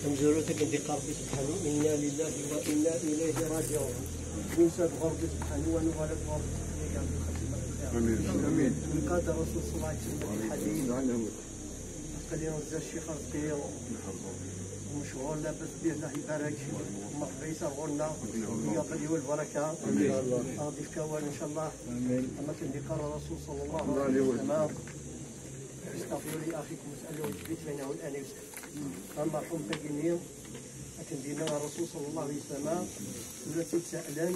تنزلتك عند قربي سبحانه إنا لله وإنا إليه راجعون. ننسى بغربي سبحانه ونغلب غربي آمين آمين. من قاد الرسول صلى الله عليه وسلم الحديث قال لي رزق الشيخ رزقي ومشغول لاباس به الله يبارك مرحبا يسرغنا ويعطي والبركه غادي في كوان ان شاء الله. اما كان قال الرسول صلى الله عليه وسلم استغفروا لاخيكم واسالوه البيت بينه الانس. المرحوم تاكيني لكن دينا الرسول صلى الله عليه وسلم ولا تتسائلان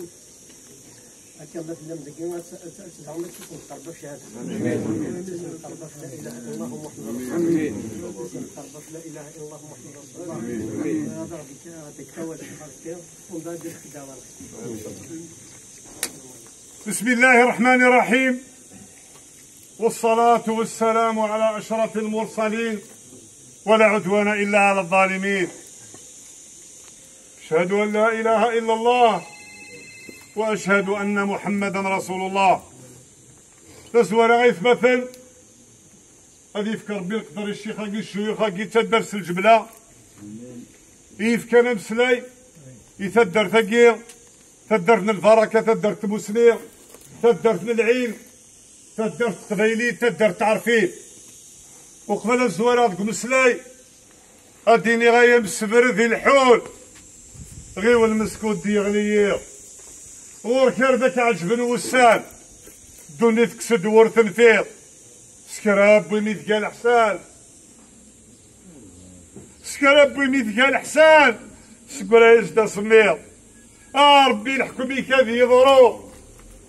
هكا مثلا مزكين تزعم تنقرب في هذا. تنقرب لا اله الا الله محمد رسول الله. تنقرب لا اله الا الله محمد رسول الله. هذا غادي تكون الخير ومن بعد الخدمه. بسم الله الرحمن الرحيم، والصلاة والسلام على أشرف المرسلين، ولا عدوان إلا على الظالمين. أشهد أن لا إله إلا الله وأشهد أن محمدا رسول الله. تسوى غيث مثل غادي يفكر بالقدر الشيخ هاكي الشيوخ هاكي تدرس الجبلة يفكر مسلاي يتدر ثقيل تدرت البركة تدرت مسلير تدرت العين تدرت قبيلي تدرت تعرفين. وقبل الزوار هذوك مسلاي اديني غاية مسبر ذي الحول غيو المسكوت ديغليير وركر ذاك عجبن وسان دوني تكسد ورث نفير سكراب ويني ثقال حسان سكراب ويني ثقال حسان سكرا يزدا سمير ربي الحكم كذي يضرو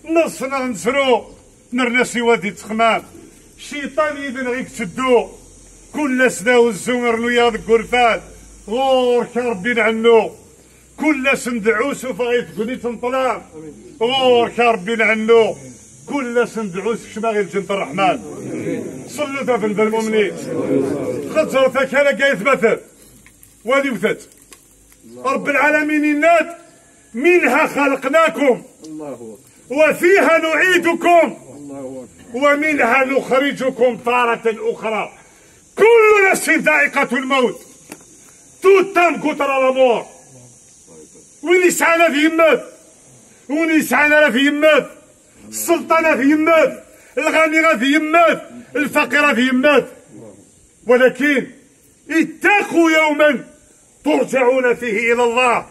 نصنا نسرو نرنسي وادي تخمام الشيطان إذن غيك تشدو كل سنا والزمر نويا ذك غرفان غورك ربي نعنو كل سندعوس فغيت قولي تنطلام غورك ربي نعنو كل سندعوس شماغي الجنة الرحمن. صلوا في المؤمنين خطرتك هلا قايت مثل وادي وثت رب العالمين الناد منها خلقناكم وفيها نعيدكم ومنها نخرجكم تارة أخرى. كل نفس ذائقة الموت توتام كتر الأمور وين يسعانا في يمات وين يسعانا في يمات السلطنة في يمات الغنية في يمات الفقيرة في يمات. ولكن اتقوا يوما ترجعون فيه إلى الله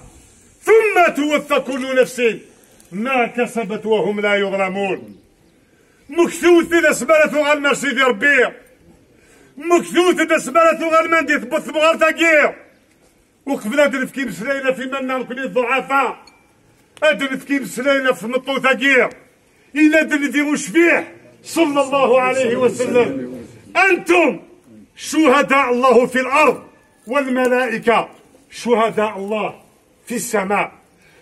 ثم توفى كل نفس ما كسبت وهم لا يظلمون. مكثوث إذا سمالتو غالما سيدي ربي مكثوث إذا سمالتو غالما ندي ثبت بغار تاكير وقبل هاد نفكي بسلاينا في منا نكوني الضعفاء هاد نفكي بسلاينا في مطو تاكير إلا دنديرو شفيح صلى الله عليه وسلم. أنتم شهداء الله في الأرض والملائكة شهداء الله في السماء.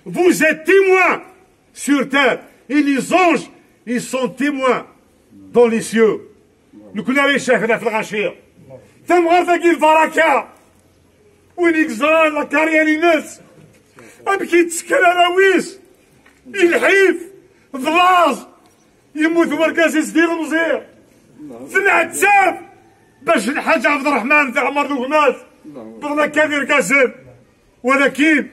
Vous êtes témoins sur terre et les anges ils sont témoins dans les cieux. نكون عليه شاهدنا في الغشير ثم غير ذاكي البركة وين يكزران لكاريالي ناس أبكي تسكن راويس الحيف ضلاز يموت مركز يسدير مزير ثنعتساب باش الحاج عبد الرحمن تاع عمر ذوك ناس بغنا كبير كاسب. ولكن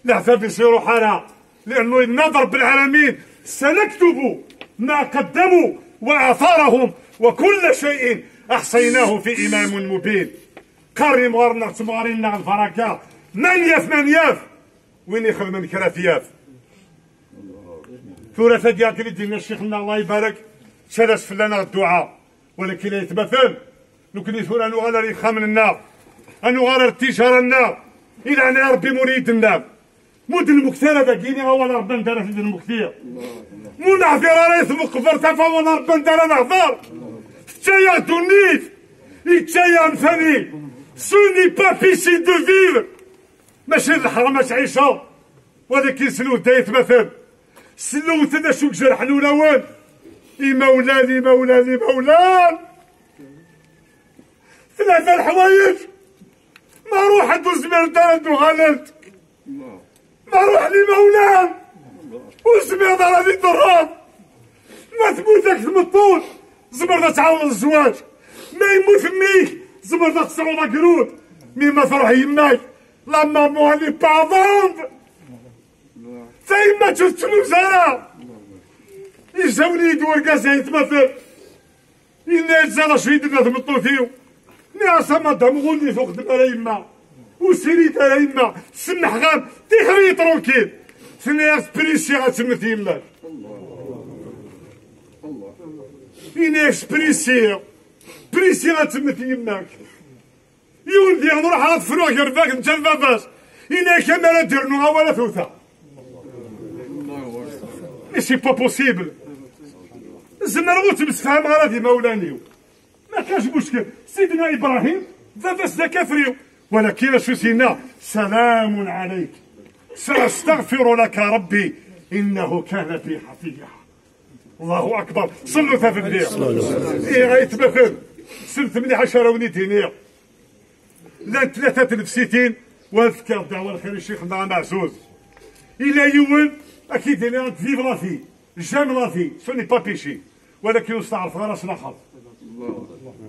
العذاب يصيروا حالها لأنه النظر رب العالمين سنكتب ما قدموا وآثارهم وكل شيء أحصيناه في إمام مبين. قاري مغارنا تمغارينا الفركة من ياف وين يخدم من كرافياف ثلاثة ديال اللي دينا شيخنا الله يبارك سلاس فلانا الدعاء. ولكن لا يتمثل نكني ثورا أنو غالا ريخا من النار أنو غالا ارتشار النار إلى أن ربي مريد النار مود المكثرة داكيني هو ربنا دار في المكثير مو نعفير ريث مقبر تفا ولا ربنا دار نعفر تشايا دونيت يتشايا نفاني سوني با بيسي دو فيفر ماشي الحرام تعيشو. ولكن سلوت دا يتمثل سلوت انا شوك جرح نولاوان مولاني مولان ثلاثة الحوايج ما روح ندوز من دار ندو غللت ما روح لي مولان وسمع دار هذيك الدراب ما تموتك تمطول زبرنا تعاون الزواج ما يموت ميك زبرنا تصعود قرود مي ما تروح يماك La maman, elle n'est pas à vendre. فإما شفت الوزارة يجاوني يدور كاسا يتمثل إنا يتزالا شوية درنا تمطو فيو ناسا ما دمغوني فوق دمالا يما وسيريت على يما سمح غام تيخري تروكيل سنياس بريسي غاتمت يماك إنا اكسبريسي بريسي غاتمت يماك يولدي نروح على فروك يرفاك انت الباباس إنا كاميرا ديرنوها ولا ثوثة سي با بوسيبل زمرغوت بسفهم غادي مولانيو ما كانش مشكل سيدنا ابراهيم فاس كافريو ولكن شو سينا سلام عليك ساستغفر لك ربي انه كان بي حفيا الله اكبر صلوا في الليل ايه غيتمثل سلت مليح 10 ونيتين لا 63 واذكر دعوة الخير الشيخ معزوز الى يول اكيد انا فيف رافي جام رافي سوني با بيشي ولكن يستعرف راس الاخر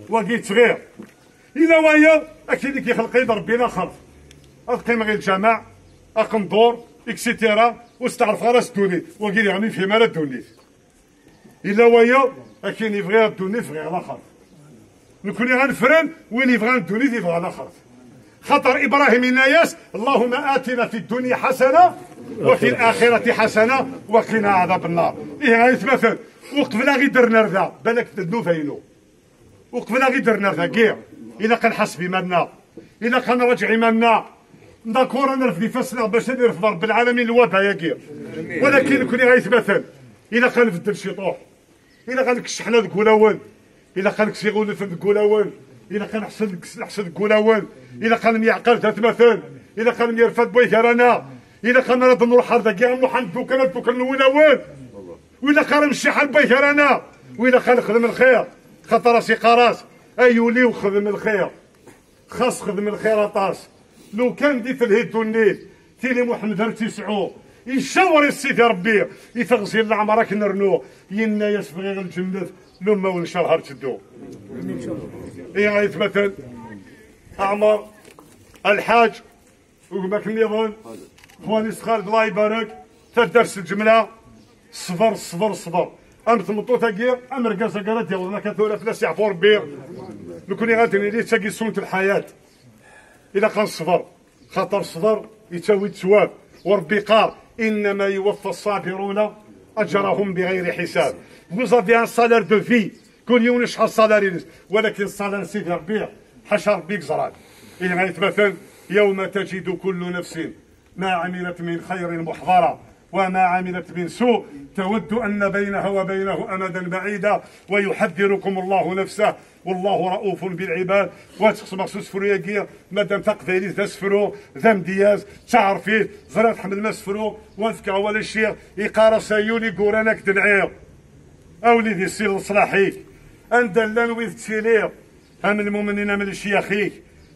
وقيت صغير الى ويا اكيد كيخلق يد ربنا خلق القيمه غير الجماع اقندور اكسيتيرا واستعرف راس دوني وقيل يعني في مال دوني الى ويا اكيد يبغي دوني في غير الاخر نكون غنفرن وين يبغى دوني في غير الاخر خطر ابراهيم الناس اللهم اتنا في الدنيا حسنه وفي الاخره حسنه وقنا عذاب النار ايه غيتمثل وقبلا غير درنا رذا بالك تدنو فينو وقبلا غير درنا رذا كيع الا كنحس بمالنا الا كنرجع مالنا داكور انا في فاسنا باش ندير في رب العالمين الوباء يا كيع ولكن كوني غيتمثل الا كنبدل شي طوح الا كنكشح حنا الكولاون الا كنكسي غول في الكولاون الا كنحسن الكولاون الا كان يعقل تتمثل الا كان يرفد بويك رانا الا كان راه نروح هذا كاع نروح دوك الاول وإلا كان نمشي حال بيك رانا وإلا كان نخدم الخير خاطر راسي قراص ايولي وخدم الخير خاص خدم الخير طاس لو كان دي في الهيد والنيل تيلي محمد ارتسعو يشاور السيد ربي يفغسي لعمرك نرنو ينا يسبغي الجنة لما ونشرها تدو ايه غيتمثل اعمر الحاج وما كان يظن خواني خالد الله يبارك تدرس الجمله صفر صفر صفر ام تمطو تاكي ام رقاصه قالت يلا كثوره فلاس يعفور بير نكوني غادي لي تاكي سنه الحياه اذا كان صفر خاطر صفر يساوي الثواب وربي قال انما يوفى الصابرون اجرهم بغير حساب وزافي ان سالير دو في كل يوم شحال السالاري ولكن السالير سيدي ربي حاشا ربي زران إذا غيتمثل يوم تجد كل نفس ما عملت من خير محضرة وما عملت من سوء تود أن بينها وبينه أمدا بعيدا ويحذركم الله نفسه والله رؤوف بالعباد واتخص مخصوص فرياكيا مادام تقفيلي تسفرو ذم دياز تعرفيه زرات حمل ما سفرو وذكا ولا شيء يقارا سيولي قورانك تنعير أوليدي السيل صلاحيك أندلان ويذ تسيلير هم المؤمنين من الشياخيك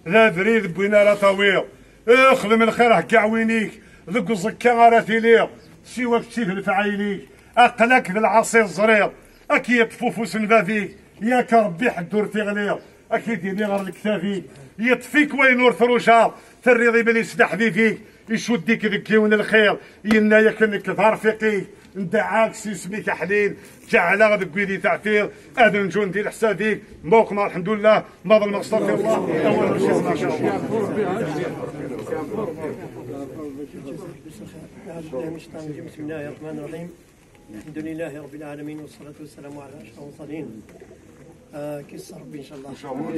ذا ذريد بوينا لا طويل اخدم الخير كاع وينيك ذوك زكا راه تيلير سيواك تشيف الفعايليك اقلك بالعصير الزرير اكي يطفوفو سنبا فيك ياك ربي حدور تيغلير اكيد يدي غير الكتافي يطفيك وينور ثروشا تريضي بلي سدح فيك يشديك ذيك كيون الخير ينا ياك ظهر فيقيك انت عاكس اسميك حليل جعل غادي كويدي تعفير اذن جندي الحسابيك موقنا الحمد لله ما ظل مغفر الله اول شيء ما شاء الله بسم الله الرحمن الرحيم الحمد لله رب العالمين والصلاة والسلام على أشرف المرسلين كيس ربي إن شاء الله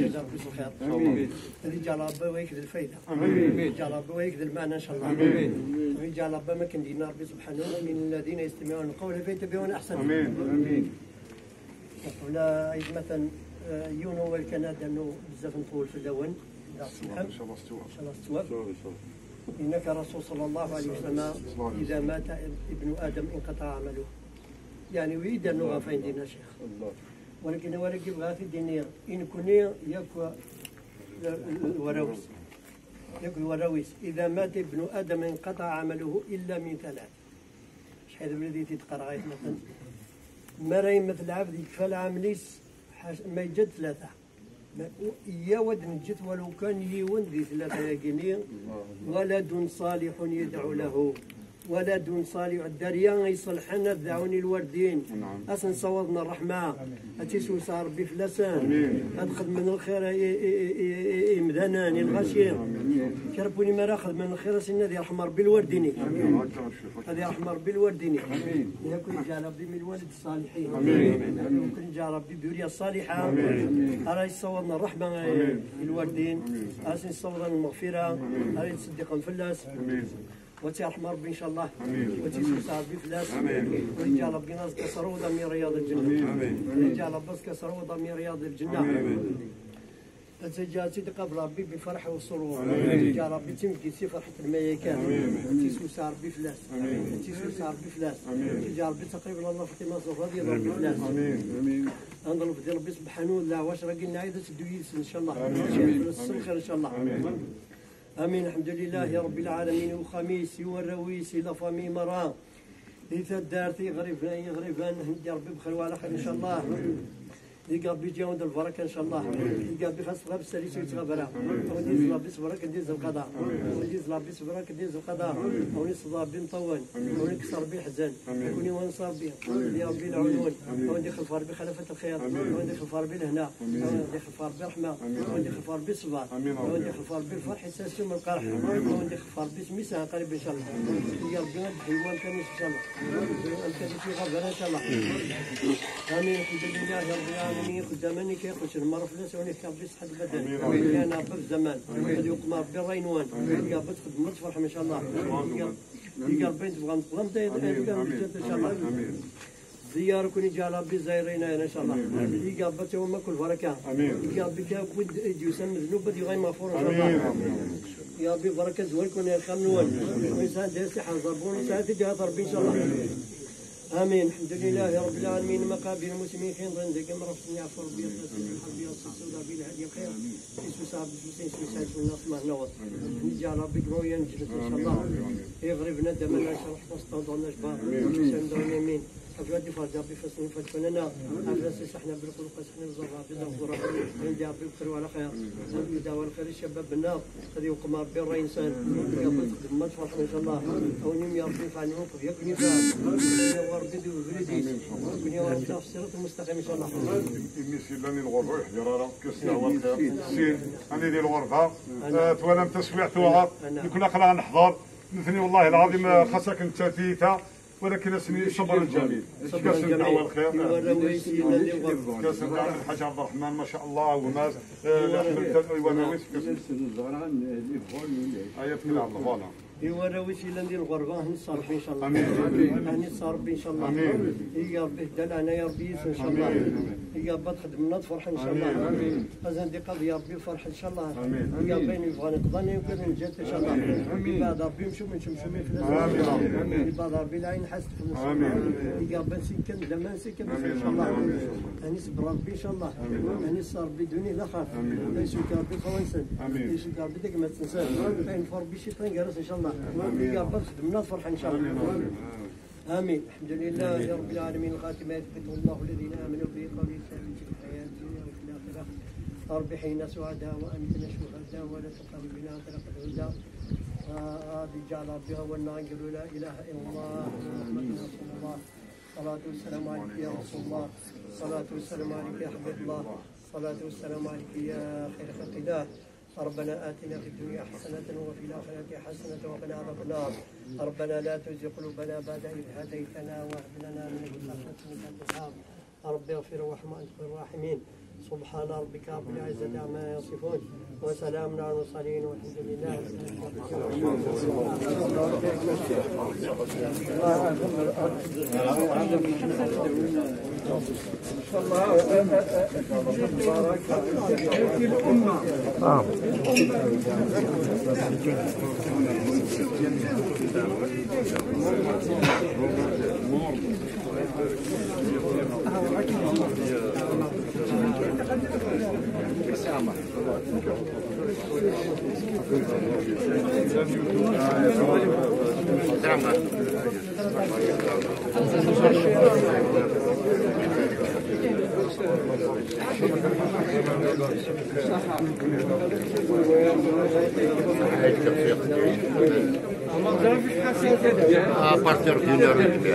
جزاه ربي الخير الذي جعل ربي ويكذب الفايدة جعل ربي ويكذب المعنى إن شاء الله جعل ربي ما كان دينا ربي سبحانه من الذين يستمعون القول فيتبعون أحسنه ولا مثلا يونو والكندا أنه بزاف نطول في اللون إن شاء الله استوى إنك رسول صلى الله عليه وسلم إذا مات ابن آدم انقطع عمله يعني ويد أنه غافين دينا شيخ ولكن غافي دينير إن كنير يكوى الوراويس إذا مات ابن آدم انقطع عمله إلا من ثلاث شحال الذي تتقرا غاية مثلا ما راهي مثل عبد يكفى العامليس ما يجد ثلاثة يا ود نجت ولو كان يون ذي 3 جنيه ولد صالح يدعو له ولد صالح الدريان يصلحنا دعوني الوردين أسن صوضنا الرحمة أتيسو صار ربي فلسان أدخل من الخير مدنان الغشير كربوني ما راخذ من الخير سنة ذي رحمة ربي الورديني هذه رحمة ربي الورديني يكون جاء ربي من الوالد الصالحين يكون جاء ربي بذرية الصالحة أرى يصوضنا الرحمة الوردين أسن صوضنا المغفرة أرى يتصدق الفلاس وترحم ربي ان شاء الله وتيسع ربي فلاس ورجال ربي ناس كسروا ضمير رياض الجنه رجال ربي كسروا ضمير رياض الجنه تجاتي قبل ربي بالفرح والسرور رجال ربي تمكي فرحه الملائكه تيسع ربي فلاس تيسع ربي فلاس رجال ربي تقريبا الله فاطمه رضي الله عنها فلاس امين نضرب ديال ربي سبحانه الله واش راه قلنا عيدة الدويس ان شاء الله خير ان شاء الله امين الحمد لله رب العالمين وخميس والرويس الى فمي مرا إذا دارتي يغرفان يا ربي بخير وعلى خير ان شاء الله يلقى بيجاوند البركه ان شاء الله يلقى بخاص غاب ساليس ويتغبرا وديز لابي صبرك نديز القضاء وديز لابي صبرك نديز القضاء وني صداب بن طون وني كسر بي حزن وني ونصاب بي يا ربي العيون وني خلف ربي خلفة الخير وني خلف ربي الهنا وني خلف ربي الرحمه وني خلف ربي الصبر وني خلف ربي الفرح يساسو من القرح وني خلف ربي سميسها قريب ان شاء الله يا ربي الحيوان كان ان شاء الله انت في غبره ان شاء الله امين الحمد لله رب العالمين خدامني كيخرج المرة فلاس وني كابس حد بدل كان في الزمان هذا يقمر بالرينوان يلقى بتخدم تفرح ان شاء الله يلقى بنت تبغى نطلم ان شاء الله زيارة كوني جال ربي زايرينا ان شاء الله يلقى بت يوم كل بركة يلقى بك ود يسمى ذنوب بدي غير مغفور ان شاء الله يا ربي بركة زوالكم يا خمنون وإنسان دارسي حنضربون ساعتي دي ربي ان شاء الله امين الحمد لله رب العالمين مقابل المسلمين خير ضندك مرفتني عفو ربي الحربيه الصودا بالهدي الخير يسوع صاحب يسوع سعد الناس ما نوض نجعل ربي قويا نجلس ان شاء الله يغرب ندم الناس رح تصطاد النجبار سندون يمين أفراد فرجع بفصل فتفننا أفراد سحنا بالخلق سحنا الزرع بالزنقرة عندي أبي بخير وعلى خير دعوة الخير الشباب بالنار هذه وقمار بر إنسان يقول ما تفرح إن شاء الله أو نيم يا ربي فعنهم يكون يفعل يا ربي دو بريديس يكون يا ربي في الصراط المستقيم إن شاء الله. الميسي لاني الغرفة يحضر راه كسنا والخير السين أنا ديال الغرفة توالم تسويع توعر يكون أخلا نحضر مثني والله العظيم خاصك أنت تيتا ولكن اسمي صبر الجميل كاس الدعوه الخير كاس الدعوه الحاج عبد الرحمن ما شاء الله وماز ونويس كاس الزهران ايات من الله فوالا ايوا راويش الى ندير الغربه نصار ربي ان شاء الله امين نصار ربي ان شاء الله يا ربي دل انا يا ربي ان شاء الله يا ربي تخدمنا تفرح ان شاء الله غازي قضي يا ربي الفرح ان شاء الله يا ربي نبغى نقضي وكذا نجات ان شاء الله بعد ربي نمشيو في الاسلام بعد ربي العين حاسد في النص يا ربي نسكن لما نسكن ان شاء الله اني صبر ربي ان شاء الله اني صار بدوني لا خاف يسوك ربي خوانسن يسوك ربي ديك ما تنساش فين ربي شيطان جالس ان شاء الله يا رب خدمنا فرح ان شاء الله امين الحمد لله يا رب العالمين الخاتمه يثبت الله الذين امنوا به قوله ثابت في الحياه الدنيا وفي الاخره اربحين سعداء وامتنا شهداء ولا تقرب بنا طريق الهدى هذه جعل ربها والنعجل لا اله الا الله محمد رسول الله الصلاه والسلام عليك يا رسول الله الصلاه والسلام عليك يا حبيب الله الصلاه والسلام عليك يا خير خلق الله ربنا آتنا في الدنيا حسنة وفي الآخرة حسنة وقنا عذاب النار ربنا لا تزغ قلوبنا بعد إذ هديتنا وهب لنا من لدنك رحمة الوهاب رب اغفر وارحم وأنت خير الراحمين سبحان ربك رب العزة عما يصفون وسلام على المرسلين والحمد لله إن شاء الله À partir d'une heure et demie.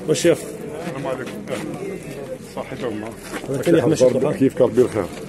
والشيخ السلام عليكم. صحتهم كيف كربي الخير.